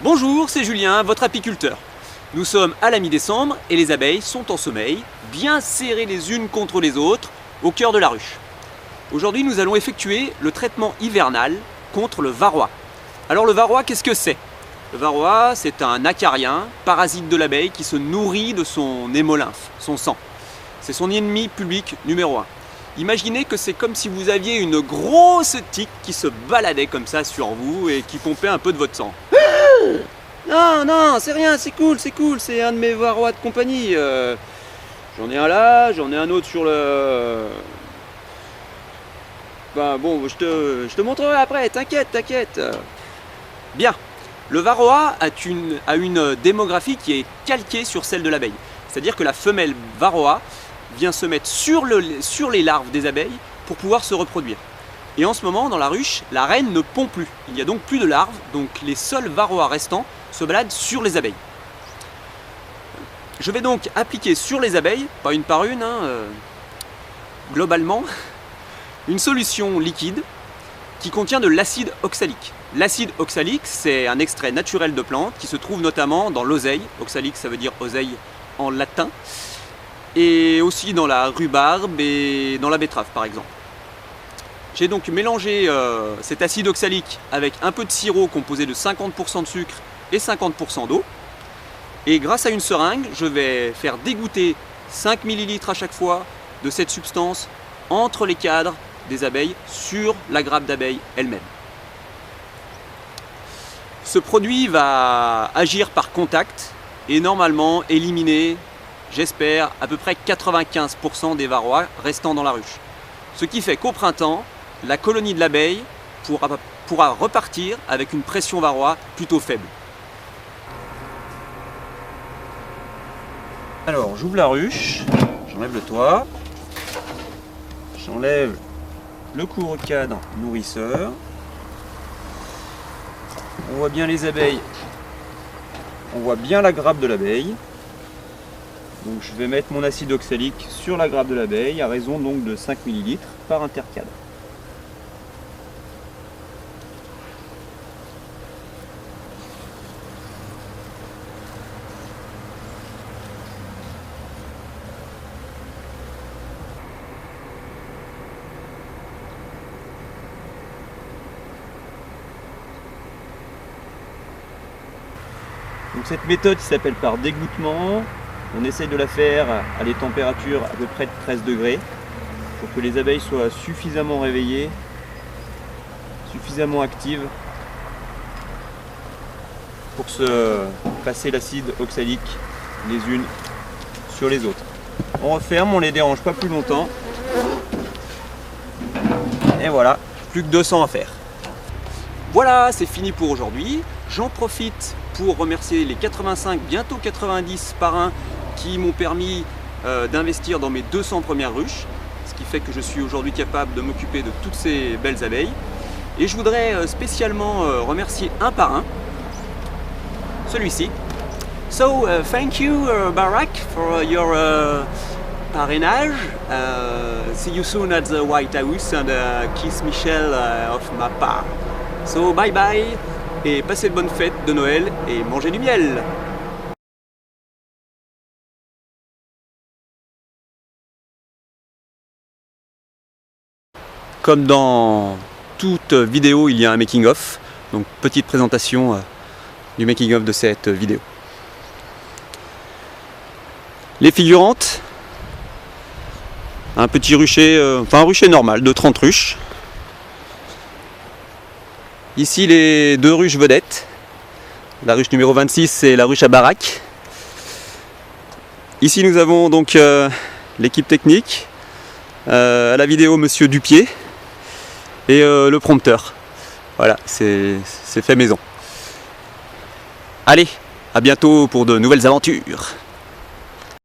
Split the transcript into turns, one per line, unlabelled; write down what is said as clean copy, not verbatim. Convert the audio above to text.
Bonjour, c'est Julien, votre apiculteur. Nous sommes à la mi-décembre et les abeilles sont en sommeil, bien serrées les unes contre les autres, au cœur de la ruche. Aujourd'hui, nous allons effectuer le traitement hivernal contre le varroa. Alors le varroa, qu'est-ce que c'est? Le varroa, c'est un acarien, parasite de l'abeille qui se nourrit de son hémolymphe, son sang. C'est son ennemi public numéro 1. Imaginez que c'est comme si vous aviez une grosse tique qui se baladait comme ça sur vous et qui pompait un peu de votre sang. Non, c'est rien, c'est cool, c'est un de mes varroas de compagnie. J'en ai un là, j'en ai un autre sur le... Ben bon, je te montrerai après, t'inquiète. Bien, le varroa a une démographie qui est calquée sur celle de l'abeille. C'est-à-dire que la femelle varroa vient se mettre sur les larves des abeilles pour pouvoir se reproduire. Et en ce moment, dans la ruche, la reine ne pond plus. Il n'y a donc plus de larves, donc les seuls varroas restants se baladent sur les abeilles. Je vais donc appliquer sur les abeilles, pas une par une, globalement, une solution liquide qui contient de l'acide oxalique. L'acide oxalique, c'est un extrait naturel de plante qui se trouve notamment dans l'oseille. Oxalique, ça veut dire oseille en latin. Et aussi dans la rhubarbe et dans la betterave, par exemple. J'ai donc mélangé cet acide oxalique avec un peu de sirop composé de 50% de sucre et 50% d'eau. Et grâce à une seringue, je vais faire dégoûter 5 ml à chaque fois de cette substance entre les cadres des abeilles sur la grappe d'abeille elle-même. Ce produit va agir par contact et normalement éliminer, j'espère, à peu près 95% des varroas restant dans la ruche. Ce qui fait qu'au printemps, la colonie de l'abeille pourra repartir avec une pression varroa plutôt faible. Alors j'ouvre la ruche, j'enlève le toit, j'enlève le couvre-cadre nourrisseur. On voit bien les abeilles, on voit bien la grappe de l'abeille. Donc je vais mettre mon acide oxalique sur la grappe de l'abeille à raison donc de 5 ml par intercadre. Donc cette méthode qui s'appelle par dégoûtement, on essaye de la faire à des températures à peu près de 13 degrés pour que les abeilles soient suffisamment réveillées, suffisamment actives pour se passer l'acide oxalique les unes sur les autres. On referme, on les dérange pas plus longtemps. Et voilà, plus que 200 à faire. Voilà, c'est fini pour aujourd'hui. J'en profite pour remercier les 85, bientôt 90 parrains qui m'ont permis d'investir dans mes 200 premières ruches, ce qui fait que je suis aujourd'hui capable de m'occuper de toutes ces belles abeilles. Et je voudrais spécialement remercier un parrain, celui-ci. So, thank you Barack for your parrainage. See you soon at the White House and kiss Michel of ma part. So, bye bye et passez de bonnes fêtes de Noël et mangez du miel. Comme dans toute vidéo, il y a un making-of. Donc petite présentation du making-of de cette vidéo. Les figurantes, un petit rucher, un rucher normal de 30 ruches. Ici les deux ruches vedettes. La ruche numéro 26, c'est la ruche à Barack. Ici nous avons donc l'équipe technique. À la vidéo Monsieur Dupier. Et le prompteur. Voilà, c'est fait maison. Allez, à bientôt pour de nouvelles aventures.